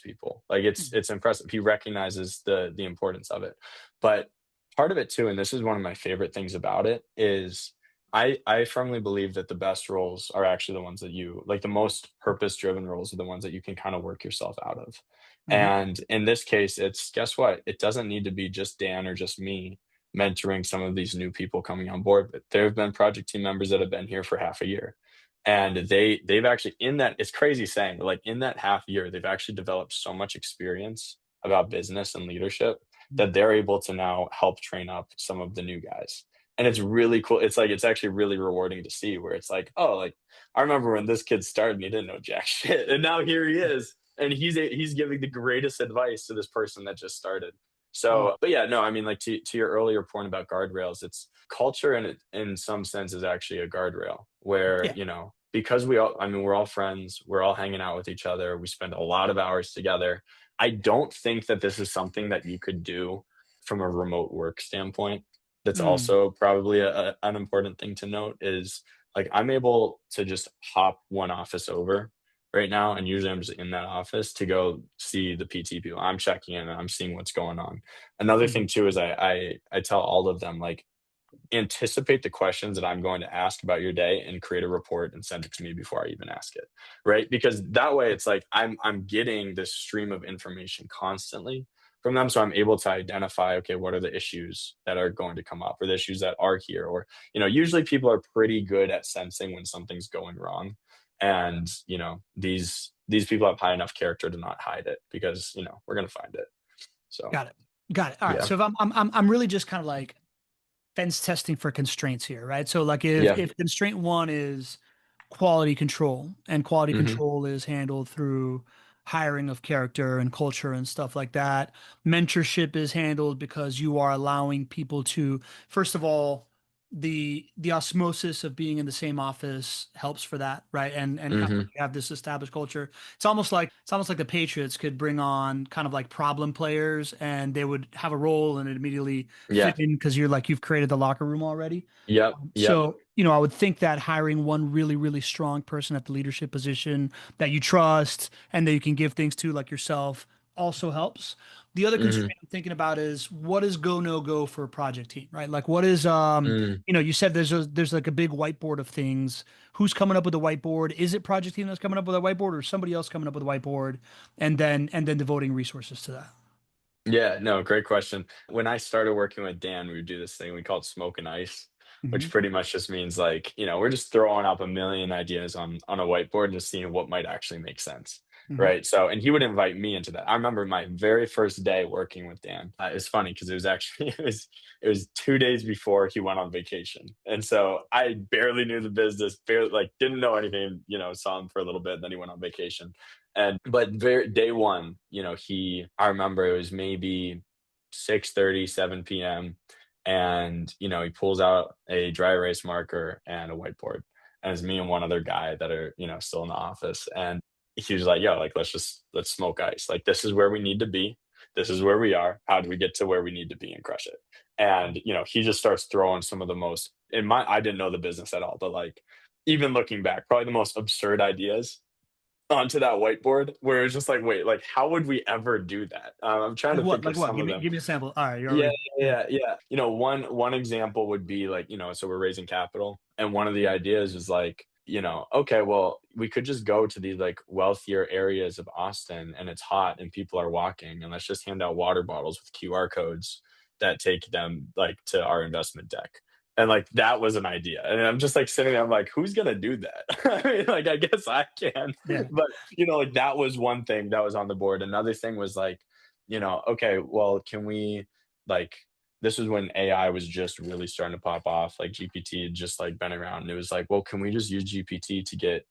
people. Like Mhm. it's impressive. He recognizes the importance of it. But part of it too, and this is one of my favorite things about it, is I firmly believe that the best roles are actually the ones that you like the most purpose driven roles are the ones that you can kind of work yourself out of. Mhm. And in this case, it's guess what? It doesn't need to be just Dan or just me mentoring some of these new people coming on board, but there have been project team members that have been here for half a year. And they've actually in that it's crazy saying, but like in that half year, they've actually developed so much experience about business and leadership Mhm. that they're able to now help train up some of the new guys. And it's really cool. It's like it's actually really rewarding to see where it's like, oh, like I remember when this kid started and he didn't know jack shit. And now here he is. And he's giving the greatest advice to this person that just started. Yeah. So, but yeah, no, I mean, like to your earlier point about guardrails, culture in some sense is actually a guardrail where, Yeah. because we're all friends, we're all hanging out with each other, we spend a lot of hours together. I don't think that this is something that you could do from a remote work standpoint. That's Mm, also probably an important thing to note is like I'm able to just hop one office over right now, and usually I'm just in that office to go see the PT people. I'm checking in and I'm seeing what's going on. Another thing mhm, too is I tell all of them like anticipate the questions that I'm going to ask about your day and create a report and send it to me before I even ask it. Right? Because that way it's like I'm getting this stream of information constantly from them. So I'm able to identify, okay, what are the issues that are going to come up or the issues that are here? Or, usually people are pretty good at sensing when something's going wrong. And, these people have high enough character to not hide it because, we're gonna find it. So got it. Got it. All right. yeah. So if I'm really just kind of like fence testing for constraints here, right? So like if Yeah. if constraint one is quality control, and quality Hmm. control is handled through hiring of character and culture and stuff like that. Mentorship is handled because you are allowing people to, first of all, the osmosis of being in the same office helps for that, right? And kind of like Hmm. you have this established culture. It's almost like the Patriots could bring on kind of like problem players, and they would have a role and it immediately Yeah. fit in because you've created the locker room already. Yep. Yep. So, I would think that hiring one really, really strong person at the leadership position that you trust and that you can give things to, like yourself, also helps. The other Hmm. constraint I'm thinking about is what is go no go for a project team, right? Like what is Mm. you said there's like a big whiteboard of things. Who's coming up with the whiteboard? Is it project team that's coming up with a whiteboard, or somebody else coming up with a whiteboard and then devoting resources to that? Yeah, no, great question. When I started working with Dan, we would do this thing we called smoke and ice, Hmm. which pretty much just means like, we're just throwing up a million ideas on a whiteboard and just seeing what might actually make sense. Hmm. Right. So, and he would invite me into that. I remember my very first day working with Dan. It's funny because it was actually it was 2 days before he went on vacation, and so I barely knew the business, barely like didn't know anything. Saw him for a little bit, then he went on vacation, and but very day one, I remember it was maybe 6:30, 7 p.m. And he pulls out a dry erase marker and a whiteboard. And it's me and one other guy that are, still in the office. And he was like, yo, like let's smoke ice. Like this is where we need to be. This is where we are. How do we get to where we need to be and crush it? And he just starts throwing some of the most I didn't know the business at all, but like even looking back, probably the most absurd ideas onto that whiteboard where it's just like, wait, like how would we ever do that? I'm trying Like to what? think Like of what? some Give of me them. give me a sample. All right, you're Yeah, already. Yeah. yeah, yeah. One example would be like, so we're raising capital, and one of the ideas is like, okay, well, we could just go to these like wealthier areas of Austin, and it's hot and people are walking, and let's just hand out water bottles with QR codes that take them like to our investment deck. And like that was an idea. And I'm just like sitting there, I'm like, who's gonna do that? I mean, like I guess I can. Yeah. But like that was one thing that was on the board. Another thing was like, okay, well, can we like this was when AI was just really starting to pop off. Like GPT had just like been around, and it was like, well, can we just use GPT to get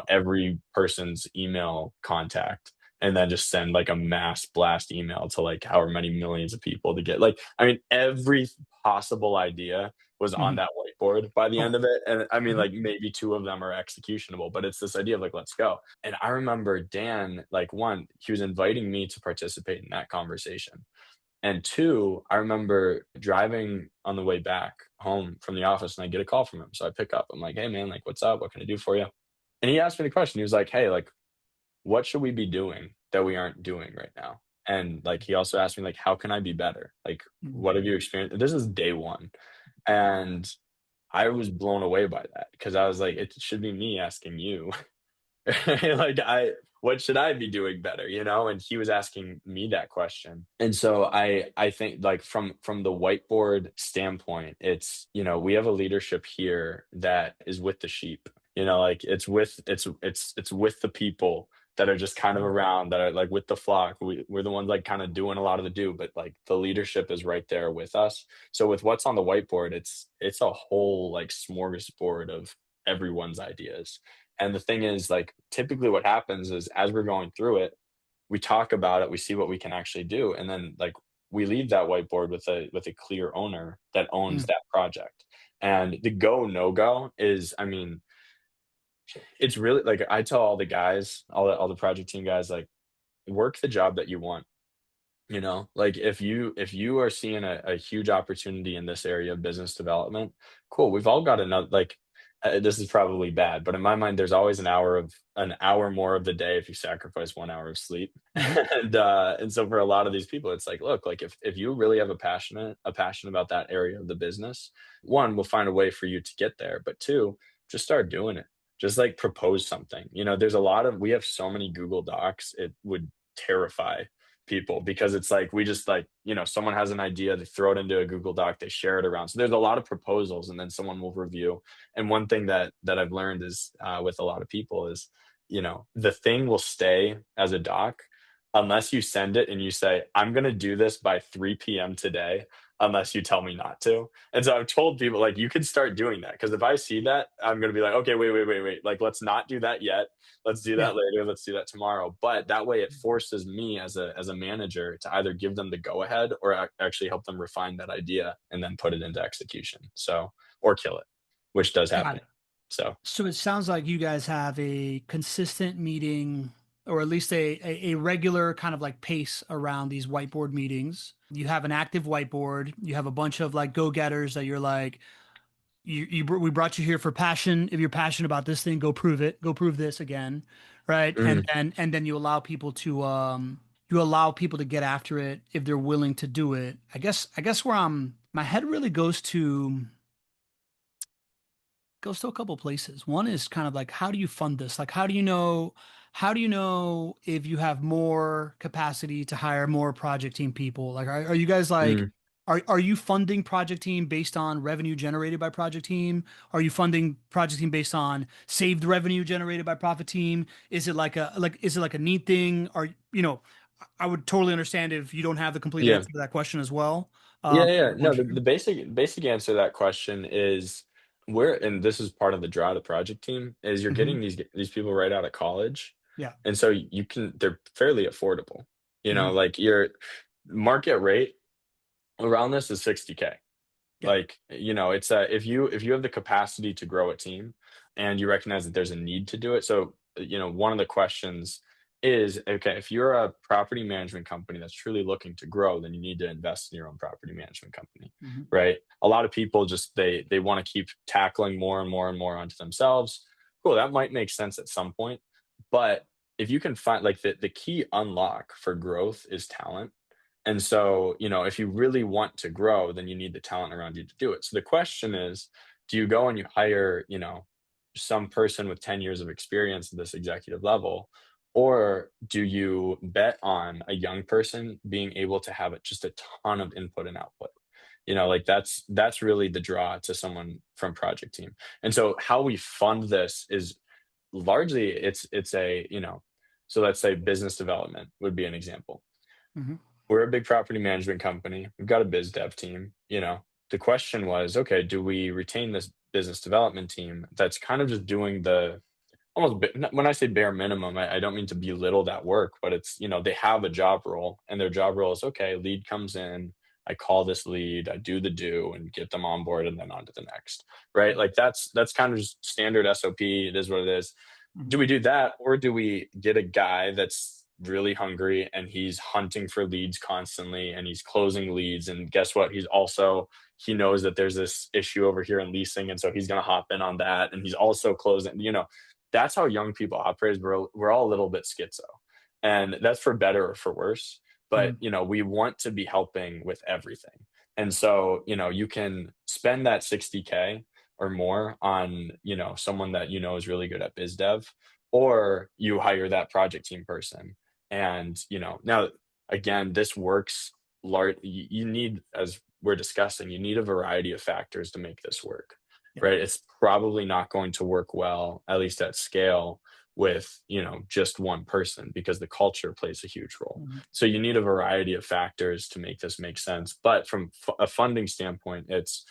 every person's email contact, and then just send like a mass blast email to like however many millions of people to get like, I mean, every possible idea was on Hmm. that whiteboard by the end Cool. of it. And I mean, Hmm. like maybe two of them are executionable, but it's this idea of like, let's go. And I remember Dan, like one, he was inviting me to participate in that conversation. And two, I remember driving on the way back home from the office and I get a call from him. So I pick up. I'm like, hey man, like what's up? What can I do for you? And he asked me the question. He was like, hey, like what should we be doing that we aren't doing right now? And like he also asked me, like, how can I be better? Like, Hmm. what have you experienced? This is day one. And I was blown away by that because I was like, it should be me asking you. Like what should I be doing better, and he was asking me that question. And so I think like from the whiteboard standpoint, it's we have a leadership here that is with the sheep, like it's with the people that are just kind of around, that are like with the flock. We're the ones like kind of doing a lot of the do, but like the leadership is right there with us. So with what's on the whiteboard, it's a whole like smorgasbord of everyone's ideas. And the thing is, like, typically what happens is as we're going through it, we talk about it, we see what we can actually do. And then, like, we leave that whiteboard with a clear owner that owns Mm. that project. And the go no go is, I mean, it's really like I tell all the guys, all the project team guys, like, work the job that you want. You know, like if you are seeing a huge opportunity in this area of business development, cool. We've all got another like this is probably bad, but in my mind, there's always an hour more of the day if you sacrifice 1 hour of sleep. Hmm. And so for a lot of these people, it's like, look, like if you really have a passion about that area of the business, one, we'll find a way for you to get there. But two, just start doing it. Just like propose something. You know, there's a lot of we have so many Google Docs, it would terrify people because it's like we just like someone has an idea, they throw it into a Google Doc, they share it around, so there's a lot of proposals and then someone will review. And one thing that I've learned is with a lot of people is the thing will stay as a doc unless you send it and you say, I'm going to do this by 3 p.m. today, unless you tell me not to. And so I've told people, like, you can start doing that, because if I see that, I'm going to be like, okay, wait, like, let's not do that yet. Let's do Yeah. that later. Let's do that tomorrow. But that way, it forces me as a manager to either give them the go ahead or actually help them refine that idea and then put it into execution. So, or kill it, which does Got happen. it. So, So it sounds like you guys have a consistent meeting, or at least a regular kind of like pace around these whiteboard meetings. You have an active whiteboard. You have a bunch of like go-getters that you're like, we brought you here for passion. If you're passionate about this thing, go prove it. Go prove this again, right? And mm, then you allow people to get after it if they're willing to do it. I guess where my head really goes to a couple places. One is kind of like, how do you fund this? Like, how do you know if you have more capacity to hire more project team people? Like, are you guys like, mm, are you funding project team based on revenue generated by project team? Are you funding project team based on saved revenue generated by profit team? Is it like a neat thing? I would totally understand if you don't have the complete yeah. answer to that question as well. Yeah, I yeah. would No, want the you. basic answer to that question is where, and this is part of the draw to project team, is you're Hmm. getting these people right out of college, Yeah. and so they're fairly affordable. Hmm. Like your market rate around this is 60K. Yeah. Like, it's if you have the capacity to grow a team and you recognize that there's a need to do it. So, one of the questions is, okay, if you're a property management company that's truly looking to grow, then you need to invest in your own property management company, Hmm. right? A lot of people just they want to keep tackling more and more and more onto themselves. Cool, that might make sense at some point, but if you can find like the key unlock for growth is talent. And so, if you really want to grow, then you need the talent around you to do it. So the question is, do you go and you hire, some person with 10 years of experience at this executive level, or do you bet on a young person being able to have just a ton of input and output? Like that's really the draw to someone from project team. And so how we fund this is largely it's a, so let's say business development would be an example. Hmm. We're a big property management company. We've got a biz dev team. The question was, okay, do we retain this business development team that's kind of just doing the almost when I say bare minimum, I don't mean to belittle that work, but it's, they have a job role and their job role is, okay, lead comes in, I call this lead, I do the do and get them on board and then on to the next, right? Like that's kind of just standard SOP. It is what it is. Hmm. Do we do that, or do we get a guy that's really hungry and he's hunting for leads constantly and he's closing leads, and guess what, he knows that there's this issue over here in leasing, and so he's going to hop in on that, and he's also closing. That's how young people operate. We're all a little bit schizo, and that's for better or for worse. But Hmm. we want to be helping with everything, and so you can spend that 60K or more on someone that is really good at biz dev, or you hire that project team person. And now, again, this works large. You need, as we're discussing, you need a variety of factors to make this work, Yeah. right? It's probably not going to work well, at least at scale, with just one person, because the culture plays a huge role. Hmm. So you need a variety of factors to make this make sense. But from a funding standpoint, it's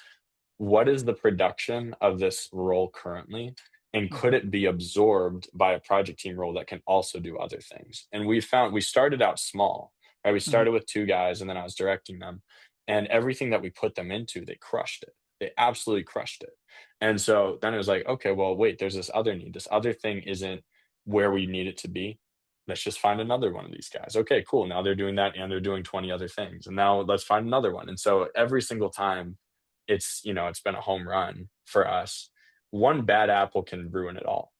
what is the production of this role currently? And could Hmm. it be absorbed by a project team role that can also do other things? And we started out small, right? We Mhm. started with 2 guys, and then I was directing them, and everything that we put them into, they crushed it. They absolutely crushed it. And so then it was like, "Okay, well, wait, there's this other need. This other thing isn't where we need it to be. Let's just find another one of these guys. Okay, cool. Now they're doing that and they're doing 20 other things. And now let's find another one." And so every single time it's been a home run for us. One bad apple can ruin it all.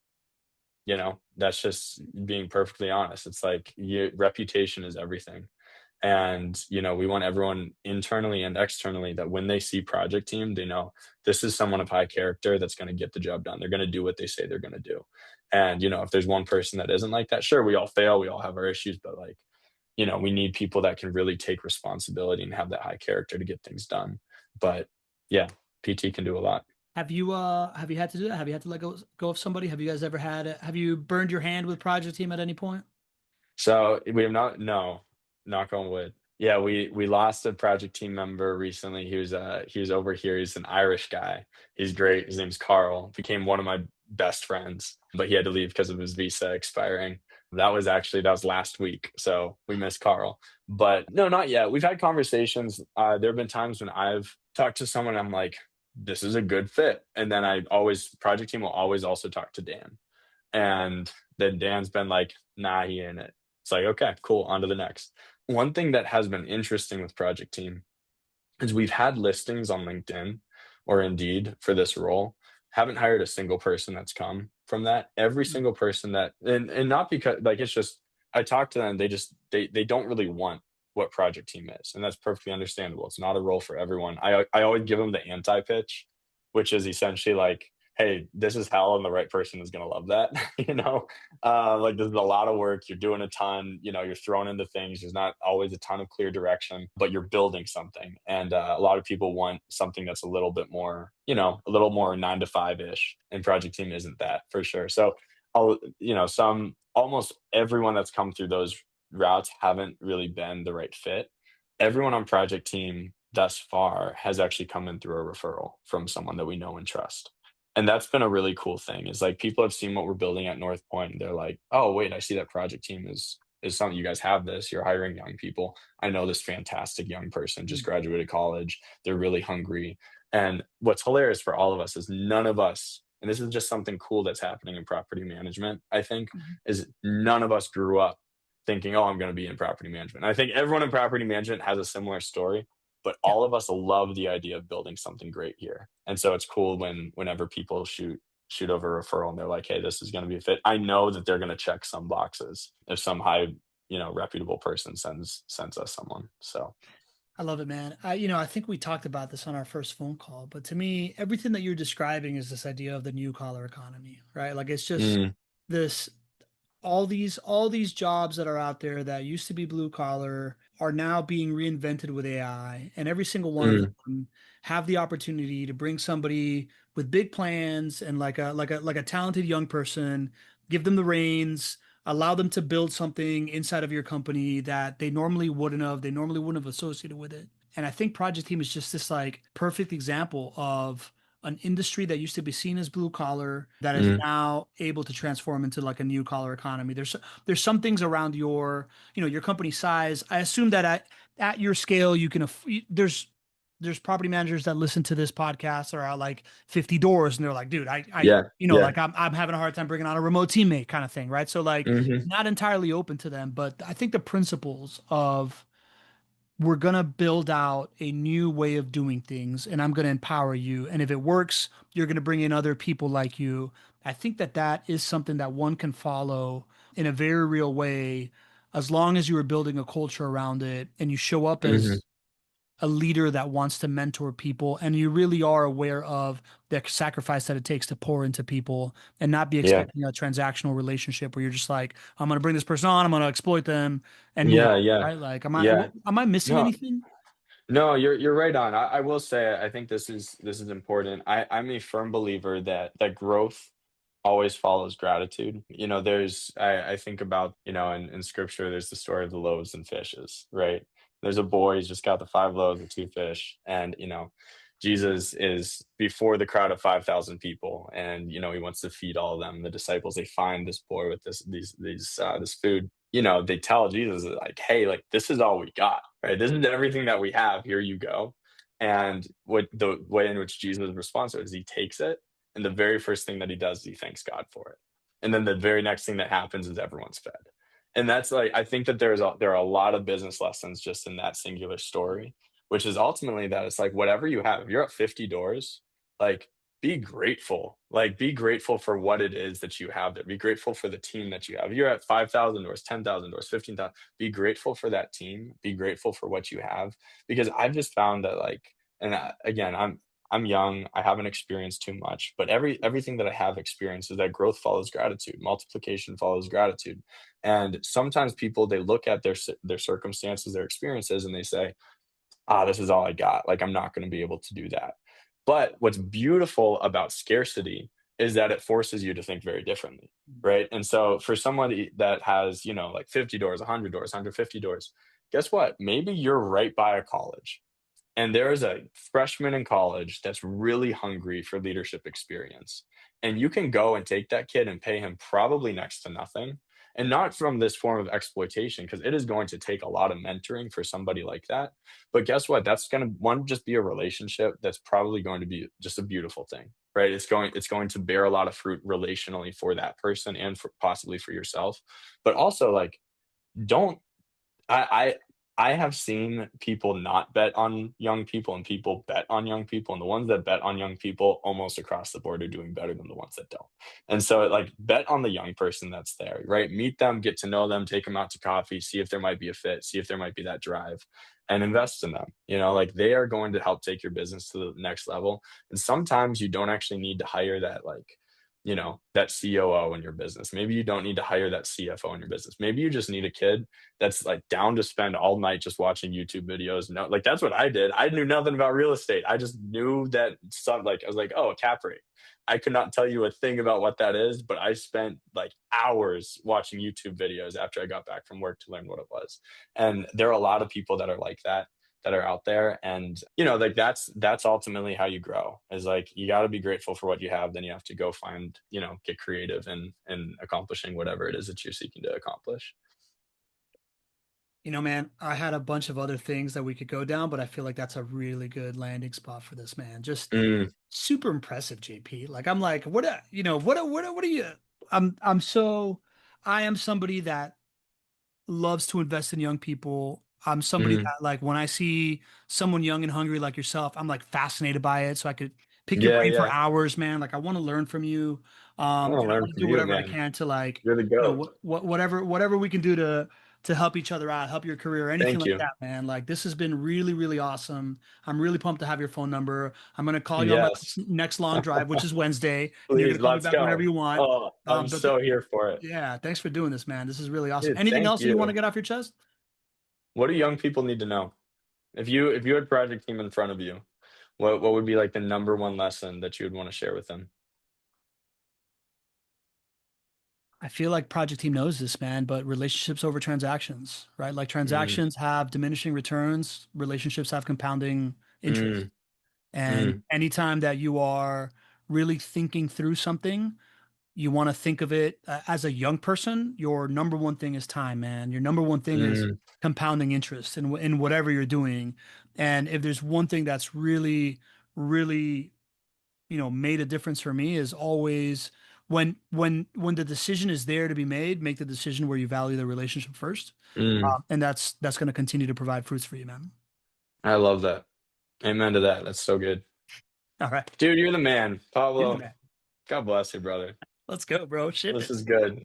That's just being perfectly honest. It's like your reputation is everything. And, we want everyone internally and externally that when they see project team, they know this is someone of high character that's going to get the job done. They're going to do what they say they're going to do. And, if there's one person that isn't like that, sure, we all fail, we all have our issues, but like, we need people that can really take responsibility and have that high character to get things done. But yeah, PT can do a lot. Have you had to do that? Have you had to let go of somebody? Have you guys ever have you burned your hand with project team at any point? So we have not, no, knock on wood. Yeah, we lost a project team member recently. He was over here. He's an Irish guy. He's great. His name's Carl. Became one of my best friends, but he had to leave because of his visa expiring. That was last week. So we miss Carl. But no, not yet. We've had conversations. There have been times when I've talked to someone, I'm like, this is a good fit. And then project team will always also talk to Dan. And then Dan's been like, nah, he ain't it. It's like, okay, cool, on to the next. One thing that has been interesting with Project Team is we've had listings on LinkedIn or Indeed for this role. Haven't hired a single person that's come from that. Every Mm. single person that and not because like it's just I talk to them, they don't really want what Project Team is. And that's perfectly understandable. It's not a role for everyone. I always give them the anti pitch, which is essentially like, hey, this is hell and the right person is gonna love that. Like this is a lot of work. You're doing a ton. You're thrown into things. There's not always a ton of clear direction, but you're building something. And a lot of people want something that's a little bit more, a little more 9 to 5 ish. And Project Team isn't that for sure. So, some almost everyone that's come through those routes haven't really been the right fit. Everyone on Project Team thus far has actually come in through a referral from someone that we know and trust. And that's been a really cool thing is like people have seen what we're building at North Point and they're like, oh, wait, I see that Project Team is something you guys have this. You're hiring young people. I know this fantastic young person just Mm. graduated college. They're really hungry. And what's hilarious for all of us is none of us, and this is just something cool that's happening in property management, I think, Mhm. is none of us grew up thinking, oh, I'm going to be in property management. I think everyone in property management has a similar story, but Yeah. all of us love the idea of building something great here. And so it's cool whenever people shoot over a referral and they're like, hey, this is going to be a fit. I know that they're going to check some boxes if some high, reputable person sends us someone. So I love it, man. I think we talked about this on our first phone call, but to me, everything that you're describing is this idea of the new collar economy, right? Like it's just mm, this all these jobs that are out there that used to be blue collar are now being reinvented with AI, and every single one of mm, them have the opportunity to bring somebody with big plans and like a talented young person, give them the reins, allow them to build something inside of your company that they normally wouldn't have associated with it. And I think Project Team is just this like perfect example of an industry that used to be seen as blue collar that is mm, now able to transform into like a new collar economy. There's some things around your company size. I assume that at your scale you can there's property managers that listen to this podcast that are at like 50 doors and they're like, dude, yeah, yeah, like I'm having a hard time bringing on a remote teammate kind of thing, right? So like hmm, not entirely open to them, but I think the principles of we're going to build out a new way of doing things and I'm going to empower you. And if it works, you're going to bring in other people like you. I think that that is something that one can follow in a very real way as long as you are building a culture around it and you show up hmm, as a leader that wants to mentor people and you really are aware of the sacrifice that it takes to pour into people and not be yeah, expecting a transactional relationship where you're just like, I'm going to bring this person on, I'm going to exploit them and move yeah, on, yeah, right? Like, yeah. am I missing No, anything? no, you're right on. I will say I think this is important. I'm a firm believer that growth always follows gratitude. I think about, in scripture, there's the story of the loaves and fishes, right? There's a boy, he's just got the 5 loaves and 2 fish. And, Jesus is before the crowd of 5,000 people and, he wants to feed all of them. The disciples, they find this boy with this food. they tell Jesus like, hey, like this is all we got, right? This is everything that we have. Here you go. And what the way in which Jesus responds to it is he takes it, and the very first thing that he does is he thanks God for it. And then the very next thing that happens is everyone's fed. And that's like I think that there are a lot of business lessons just in that singular story, which is ultimately that it's like whatever you have, if you're at 50 doors, like be grateful. Like be grateful for what it is that you have there. Be grateful for the team that you have. You're at 5,000 doors, 10,000 doors, 15,000. Be grateful for that team. Be grateful for what you have because I've just found that like and again, I'm young. I haven't experienced too much, but everything that I have experienced is that growth follows gratitude, multiplication follows gratitude. And sometimes people they look at their circumstances, their experiences, and they say, "Ah, this is all I got. Like I'm not going to be able to do that." But what's beautiful about scarcity is that it forces you to think very differently, right? And so for somebody that has, like 50 doors, 100 doors, 150 doors, guess what? Maybe you're right by a college and there's a freshman in college that's really hungry for leadership experience. And you can go and take that kid and pay him probably next to nothing. And not from this form of exploitation, because it is going to take a lot of mentoring for somebody like that. But guess what? That's going to one just be a relationship that's probably going to be just a beautiful thing, right? It's going to bear a lot of fruit relationally for that person and for possibly for yourself. But also like don't I I have seen people not bet on young people and people bet on young people, and the ones that bet on young people almost across the board are doing better than the ones that don't. And so, like, bet on the young person that's there, right? Meet them, get to know them, take them out to coffee, see if there might be a fit, see if there might be that drive, and invest in them. Like they are going to help take your business to the next level. And sometimes you don't actually need to hire that that COO in your business. Maybe you don't need to hire that CFO in your business. Maybe you just need a kid that's like down to spend all night just watching YouTube videos. No, like that's what I did. I knew nothing about real estate. I just knew that some like I was like, oh, a cap rate. I could not tell you a thing about what that is, but I spent like hours watching YouTube videos after I got back from work to learn what it was. And there are a lot of people that are like that are out there and like that's ultimately how you grow is like you got to be grateful for what you have, then you have to go find get creative and accomplishing whatever it is that you're seeking to accomplish. Man, I had a bunch of other things that we could go down, but I feel like that's a really good landing spot for this, man. Just Mm, super impressive, JP. Like I'm like, what are you? I'm so I am somebody that loves to invest in young people. I'm somebody mm, that like when I see someone young and hungry like yourself, I'm like fascinated by it. So I could pick your yeah, brain for yeah, hours, man. Like I want to learn from you. I And want to I learn want to from do you, whatever I man. can to like, You're the goat. whatever we can do to help each other out, help your career, anything Thank like you. that, man. Like this has been really, really awesome. I'm really pumped to have your phone number. I'm gonna call you on my Yes. next long drive, which is Wednesday, and you're Please, gonna call me let's back whenever go. you want. Oh, I'm But so here for it. yeah, thanks for doing this, man. This is really awesome. Dude, Anything thank else that you want to you. get off your chest? What do young people need to know? If you had project team in front of you, what would be like the number one lesson that you would want to share with them? I feel like Project Team knows this, man, but relationships over transactions, right? Like Mm, transactions have diminishing returns, relationships have compounding interest. mm, And mm, anytime that you are really thinking through something, you want to think of it as a young person, your number one thing is time, man. Your number one thing is mm, compounding interest in whatever you're doing. And if there's one thing that's really, really made a difference for me is always when the decision is there to be made, make the decision where you value the relationship first, mm. and that's going to continue to provide fruits for you, man. I love that. Amen to that. That's so good. All right, Dude, you're the man. you're the Pablo, man. God bless you, brother. Let's go, bro. Ship This it. is good.